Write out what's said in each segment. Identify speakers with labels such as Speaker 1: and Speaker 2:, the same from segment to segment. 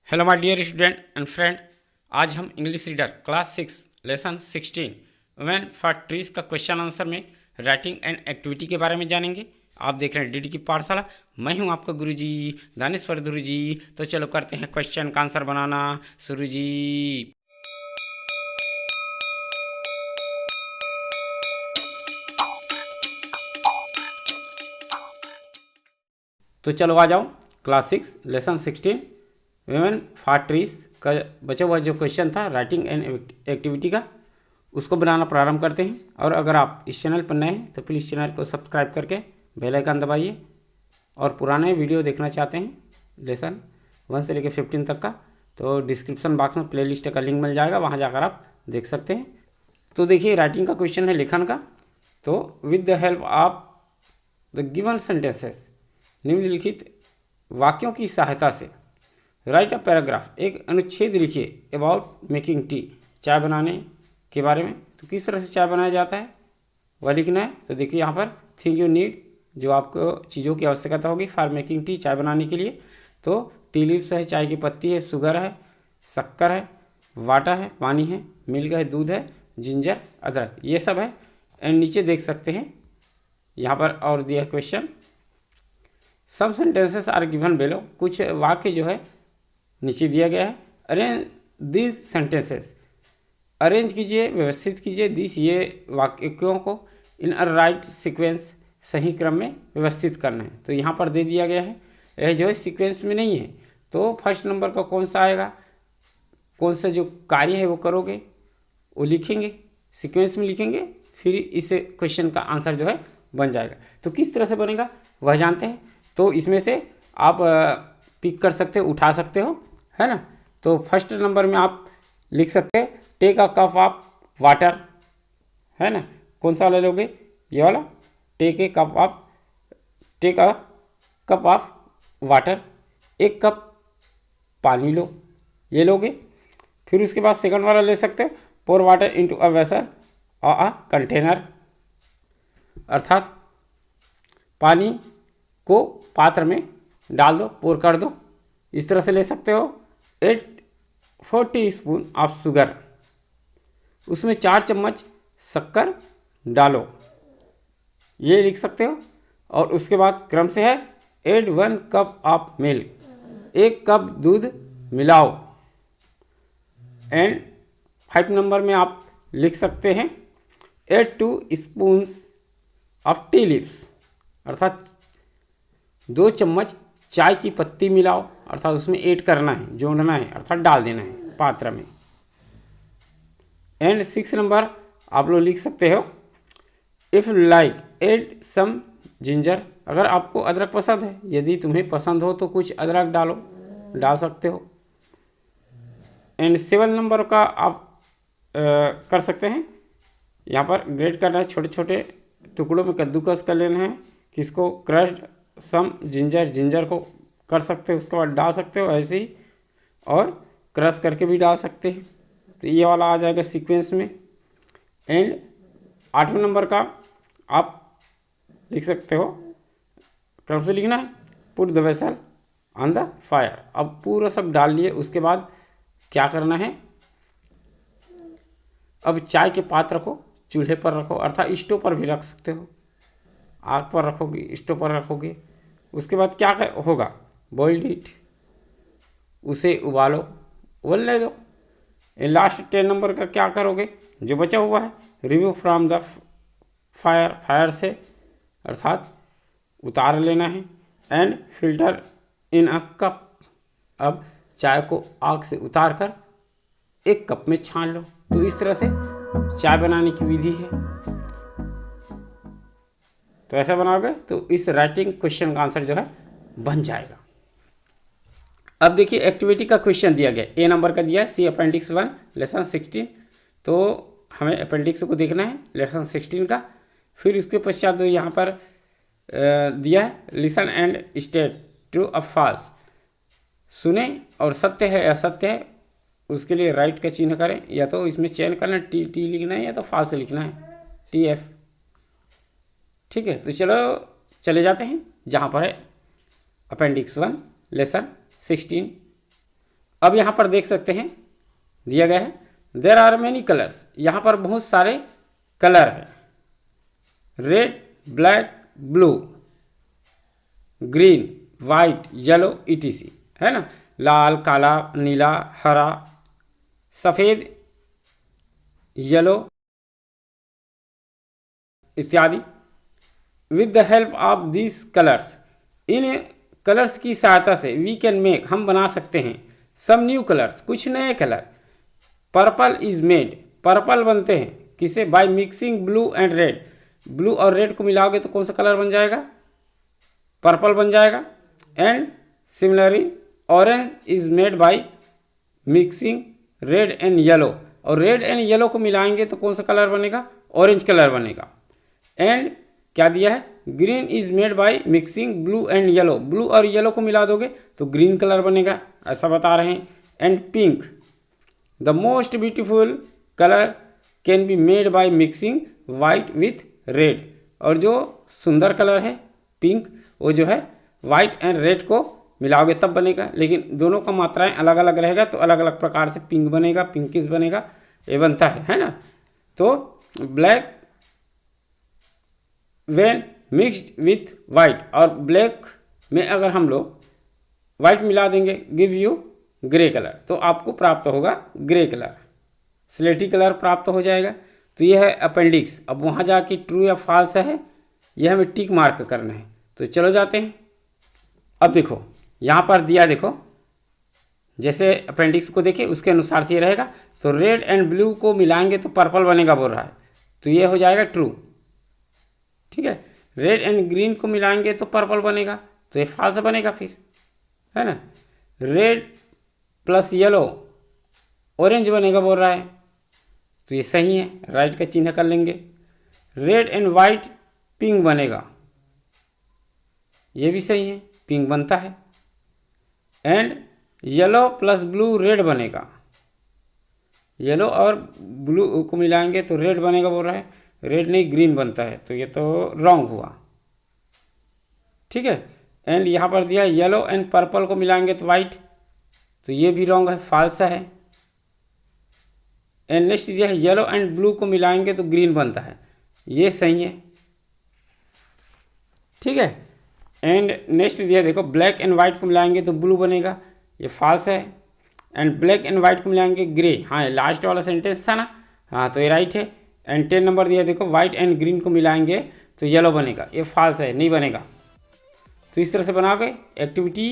Speaker 1: Hello my dear student and friend, आज हम English reader class 6 lesson 16 women for trees का question answer में writing and activity के बारे में जानेंगे। आप देख रहे हैं डीडी की पाठशाला। मैं हूं आपका गुरुजी दानेश्वर गुरु जी। तो चलो करते हैं क्वेश्चन का आंसर बनाना शुरू जी। तो चलो आ जाओ, class 6 lesson 16 women for trees का बचा हुआ जो क्वेश्चन था राइटिंग एंड एक्टिविटी का, उसको बनाना प्रारंभ करते हैं। और अगर आप इस चैनल पर नए हैं तो प्लीज़ चैनल को सब्सक्राइब करके बेल आइकन दबाइए। और पुराने वीडियो देखना चाहते हैं लेसन 1 से लेकर 15 तक का, तो डिस्क्रिप्शन बॉक्स में प्लेलिस्ट का लिंक मिल जाएगा, वहाँ जाकर आप देख सकते हैं। तो देखिए, राइटिंग का क्वेश्चन है लेखन का। तो with the help of the given sentences, निम्नलिखित वाक्यों की सहायता से राइट अ पैराग्राफ, एक अनुच्छेद लिखिए अबाउट मेकिंग टी, चाय बनाने के बारे में। तो किस तरह से चाय बनाया जाता है वह लिखना है। तो देखिए यहाँ पर थिंग यू नीड, जो आपको चीज़ों की आवश्यकता होगी फॉर मेकिंग टी, चाय बनाने के लिए। तो टी लीव्स है, चाय की पत्ती है, शुगर है, शक्कर है, वाटर है, पानी है, मिल्क है, दूध है, जिंजर, अदरक, ये सब है। एंड नीचे देख सकते हैं यहाँ पर और दिया क्वेश्चन, सब सेंटेंसेस आर गिवन बिलो, कुछ वाक्य जो है नीचे दिया गया है। अरेंज दिस सेंटेंसेस, अरेंज कीजिए, व्यवस्थित कीजिए दिस, ये वाक्यों को इन अ राइट सीक्वेंस, सही क्रम में व्यवस्थित करना है। तो यहाँ पर दे दिया गया है, यह जो है सीक्वेंस में नहीं है। तो फर्स्ट नंबर का कौन सा आएगा, कौन सा जो कार्य है वो करोगे वो लिखेंगे, सीक्वेंस में लिखेंगे, फिर इस क्वेश्चन का आंसर जो है बन जाएगा। तो किस तरह से बनेगा वह जानते हैं। तो इसमें से आप पिक कर सकते हो, उठा सकते हो, है ना। तो फर्स्ट नंबर में आप लिख सकते हैं take a cup of water, है ना। कौन सा ले लोगे, ये वाला, take a cup of water, एक कप पानी लो, ये लोगे। फिर उसके बाद सेकंड वाला ले सकते हो पोर वाटर इनटू अ वेसल और अ कंटेनर, अर्थात पानी को पात्र में डाल दो, पोर कर दो, इस तरह से ले सकते हो। 4 टीस्पून ऑफ शुगर, उसमें 4 चम्मच शक्कर डालो, ये लिख सकते हो। और उसके बाद क्रम से है add 1 cup of milk, 1 cup दूध मिलाओ। एंड 5 नंबर में आप लिख सकते हैं add 2 spoons of tea leaves, अर्थात 2 चम्मच चाय की पत्ती मिलाओ, अर्थात उसमें ऐड करना है, जोड़ना है, अर्थात डाल देना है पात्र में। एंड 6 नंबर आप लोग लिख सकते हो if like add some ginger, अगर आपको अदरक पसंद है, यदि तुम्हें पसंद हो तो कुछ अदरक डाल सकते हो। एंड 7 नंबर का आप कर सकते हैं, यहाँ पर ग्रेट करना है, छोटे छोटे टुकड़ों में कद्दूकस कर लेना है, किसको, क्रश्ड सम जिंजर को कर सकते हो, उसके बाद डाल सकते हो ऐसे ही, और क्रश करके भी डाल सकते हैं। तो ये वाला आ जाएगा सीक्वेंस में। एंड 8वें नंबर का आप लिख सकते हो, क्रम से लिखना है put the vessel on the fire. अब पूरा सब डाल लिए, उसके बाद क्या करना है, अब चाय के पात्र को चूल्हे पर रखो, अर्थात स्टोव पर भी रख सकते हो, आग पर रखोगे, स्टोव पर रखोगे। उसके बाद क्या होगा, बॉइल्ड इट, उसे उबालो, उबलने दो। लास्ट 10 नंबर का क्या करोगे, जो बचा हुआ है रिमूव फ्रॉम द फायर से, अर्थात उतार लेना है। And filter in a cup, अब चाय को आग से उतार कर एक कप में छान लो। तो इस तरह से चाय बनाने की विधि है। तो ऐसा बनाओगे तो इस राइटिंग क्वेश्चन का आंसर जो है बन जाएगा। अब देखिए एक्टिविटी का क्वेश्चन दिया गया, ए नंबर का दिया है, सी अपेंडिक्स 1 लेसन 16। तो हमें अपेंडिक्स को देखना है लेसन 16 का। फिर उसके पश्चात जो यहाँ पर दिया है लिसन एंड स्टेट ट्रू और फॉल्स, सुने और सत्य है या असत्य है, उसके लिए राइट का चिन्ह करें, या तो इसमें चयन करना, टी लिखना है या तो फॉल्स लिखना है, TF। ठीक है, तो चलो चले जाते हैं जहाँ पर है अपेंडिक्स 1 लेसन 16। अब यहाँ पर देख सकते हैं दिया गया है देयर आर मेनी कलर्स, यहाँ पर बहुत सारे कलर है, red, black, blue, green, white, yellow etc, है ना, लाल, काला, नीला, हरा, सफ़ेद, येलो इत्यादि। With the help of this colours, in colours की सहायता से वी कैन मेक, हम बना सकते हैं, सम न्यू कलर्स, कुछ नए colour. Purple is made, purple बनते हैं किसे, by mixing blue and red, blue और रेड को मिलाओगे तो कौन सा कलर बन जाएगा, पर्पल बन जाएगा। And similarly orange is made by mixing red and yellow, और रेड एंड येलो को मिलाएंगे तो कौन सा कलर बनेगा, ऑरेंज कलर बनेगा। एंड क्या दिया है, green is made by mixing blue and yellow, blue और येलो को मिला दोगे तो ग्रीन कलर बनेगा, ऐसा बता रहे हैं। And pink, the most beautiful colour can be made by mixing white with red, और जो सुंदर कलर है पिंक, वो जो है वाइट एंड रेड को मिलाओगे तब बनेगा, लेकिन दोनों का मात्राएं अलग अलग रहेगा तो अलग अलग प्रकार से पिंक बनेगा, पिंकिश बनेगा, ये बनता है ना। तो black when mixed with white, और ब्लैक में अगर हम लोग वाइट मिला देंगे गिव यू ग्रे कलर, तो आपको प्राप्त होगा ग्रे कलर, स्लेटी कलर प्राप्त हो जाएगा। तो यह है अपेंडिक्स। अब वहाँ जाके ट्रू या फॉल्स है यह हमें टिक मार्क करना है, तो चलो जाते हैं। अब देखो यहाँ पर दिया, देखो जैसे अपेंडिक्स को देखे उसके अनुसार से ये रहेगा, तो रेड एंड ब्लू को मिलाएंगे तो पर्पल बनेगा बोल रहा है, तो ये हो जाएगा ट्रू, ठीक है। रेड एंड ग्रीन को मिलाएंगे तो पर्पल बनेगा, तो ये फॉल्स बनेगा फिर, है ना। रेड प्लस येलो ऑरेंज बनेगा बोल रहा है, तो ये सही है, राइट का चिन्ह कर लेंगे। रेड एंड वाइट पिंक बनेगा, ये भी सही है, पिंक बनता है। And yellow plus blue red बनेगा, येलो और ब्लू को मिलाएंगे तो रेड बनेगा बोल रहा है, रेड नहीं ग्रीन बनता है, तो ये तो रॉन्ग हुआ, ठीक है। एंड यहाँ पर दिया येलो एंड पर्पल को मिलाएंगे तो वाइट, तो ये भी रॉन्ग है, फॉल्स है। एंड नेक्स्ट दिया है येलो एंड ब्लू को मिलाएंगे तो ग्रीन बनता है, ये सही है, ठीक है। एंड नेक्स्ट दिया देखो ब्लैक एंड वाइट को मिलाएंगे तो ब्लू बनेगा, ये फॉल्स है। एंड ब्लैक एंड वाइट को मिलाएंगे ग्रे, हाँ लास्ट वाला सेंटेंस था ना, हाँ तो ये राइट है। एंड 10 नंबर दिया देखो वाइट एंड ग्रीन को मिलाएंगे तो येलो बनेगा, ये फॉल्स है, नहीं बनेगा। तो इस तरह से बनाओगे एक्टिविटी,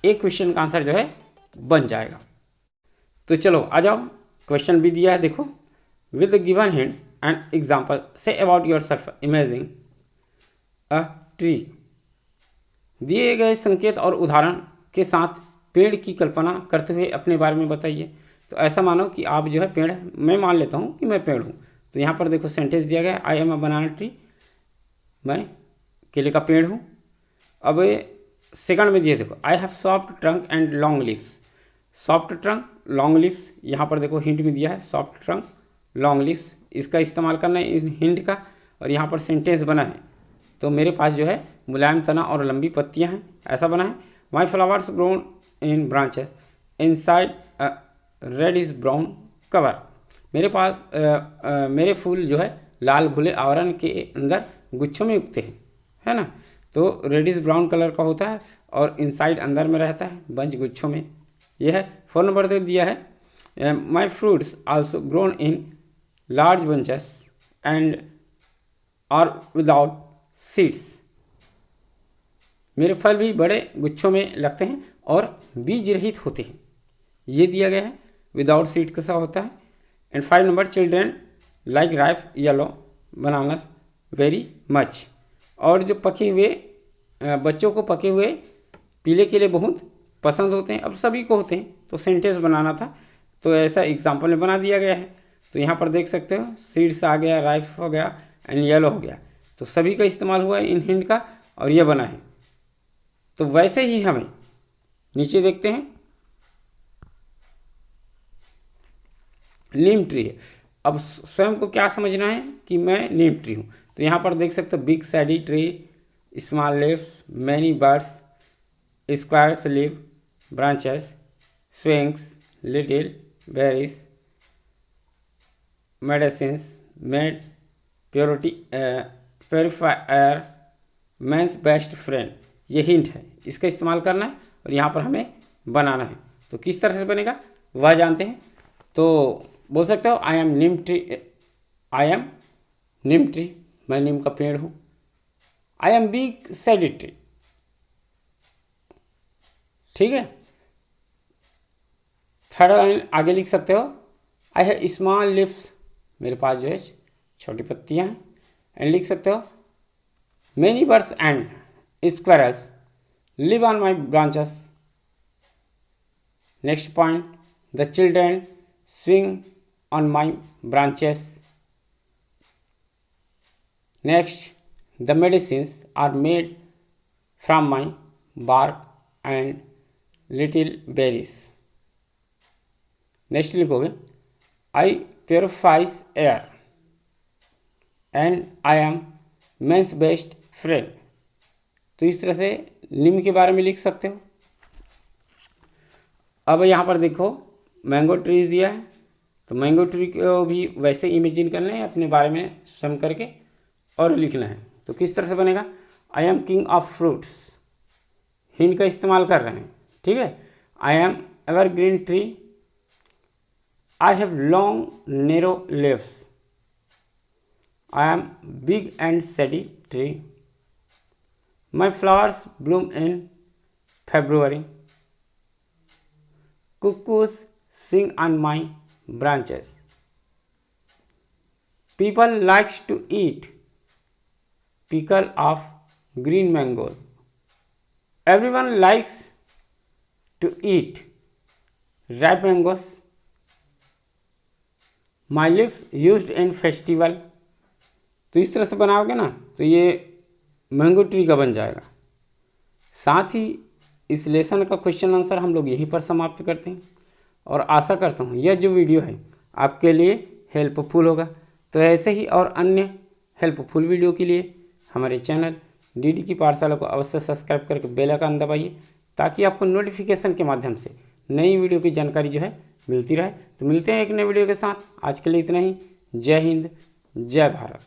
Speaker 1: एक क्वेश्चन का आंसर जो है बन जाएगा। तो चलो आ जाओ, क्वेश्चन भी दिया है देखो, with given hints and example say about yourself, imagine a tree. दिए गए संकेत और उदाहरण के साथ पेड़ की कल्पना करते हुए अपने बारे में बताइए। तो ऐसा मानो कि आप जो है पेड़, मैं मान लेता हूँ कि मैं पेड़ हूँ, तो यहाँ पर देखो सेंटेंस दिया गया है, I am a banana tree, मैं केले का पेड़ हूँ। अब सेकंड में दिए देखो I have soft trunk and long leaves, soft trunk long leaves, यहाँ पर देखो हिंट में दिया है सॉफ्ट ट्रंक लॉन्ग लिव्स, इसका इस्तेमाल करना है इन हिंट का, और यहाँ पर सेंटेंस बना है, तो मेरे पास जो है मुलायम तना और लंबी पत्तियाँ हैं, ऐसा बना है। My flowers grown in branches inside reddish brown cover, मेरे पास मेरे फूल जो है लाल भूले आवरण के अंदर गुच्छों में उगते हैं, है ना। तो रेडिश ब्राउन कलर का होता है और इनसाइड अंदर में रहता है, बंच गुच्छों में, यह है। 4 नंबर दे दिया है my fruits also grown in large bunches and are without seeds, मेरे फल भी बड़े गुच्छों में लगते हैं और बीज रहित होते हैं, ये दिया गया है, विदाउट सीड कैसा होता है। And 5 number children like ripe yellow bananas very much, और जो पके हुए बच्चों को पके हुए पीले केले बहुत पसंद होते हैं, अब सभी को होते हैं, तो सेंटेंस बनाना था, तो ऐसा एग्जाम्पल में बना दिया गया है। तो यहाँ पर देख सकते हो सीड्स आ गया, राइप हो गया एंड येलो हो गया, तो सभी का इस्तेमाल हुआ है इन हिंट का, और ये बना है। तो वैसे ही हमें नीचे देखते हैं, नीम ट्री है, अब स्वयं को क्या समझना है कि मैं नीम ट्री हूँ, तो यहाँ पर देख सकते हो big shady tree, small leaves, many birds, squirrel live branches, swings, little berries, medicines, made, purifier, man's best friend। ये हिंट है, इसका इस्तेमाल करना है और यहाँ पर हमें बनाना है। तो किस तरह से बनेगा वह जानते हैं। तो बोल सकते हो I am Neem tree, I am Neem tree, मैं नीम का पेड़ हूँ। I am big shady tree, ठीक है। थर्ड लाइन आगे लिख सकते हो आई हैव स्मॉल लीव्स, मेरे पास जो है छोटी पत्तियां हैं। एंड लिख सकते हो many birds and squirrels live on my branches. Next point, the children swing on my branches. Next, the medicines are made from my bark and little berries. Next लिखोगे I purifies air and I am man's best friend. तो इस तरह से नीम के बारे में लिख सकते हो। अब यहाँ पर देखो मैंगो ट्री दिया है, तो मैंगो ट्री को भी वैसे इमेजिन करना है, अपने बारे में स्वयं करके और लिखना है। तो किस तरह से बनेगा, I am king of fruits, hint का इस्तेमाल कर रहे हैं, ठीक है। I am evergreen tree, I have long narrow leaves, I am big and सैडी tree, my flowers Bloom in February, cuckoos sing on my branches, people likes to eat pickle of green mangoes, everyone likes to eat ripe mangoes, my leaves used in festival। तो इस तरह से बनाओगे ना तो ये mango tree का बन जाएगा। साथ ही इस लेसन का क्वेश्चन आंसर हम लोग यहीं पर समाप्त करते हैं और आशा करता हूँ यह जो वीडियो है आपके लिए हेल्पफुल होगा। तो ऐसे ही और अन्य हेल्पफुल वीडियो के लिए हमारे चैनल डीडी की पाठशाला को अवश्य सब्सक्राइब करके बेल आइकन दबाइए, ताकि आपको नोटिफिकेशन के माध्यम से नई वीडियो की जानकारी जो है मिलती रहे। तो मिलते हैं एक नए वीडियो के साथ। आज के लिए इतना ही। जय हिंद, जय भारत।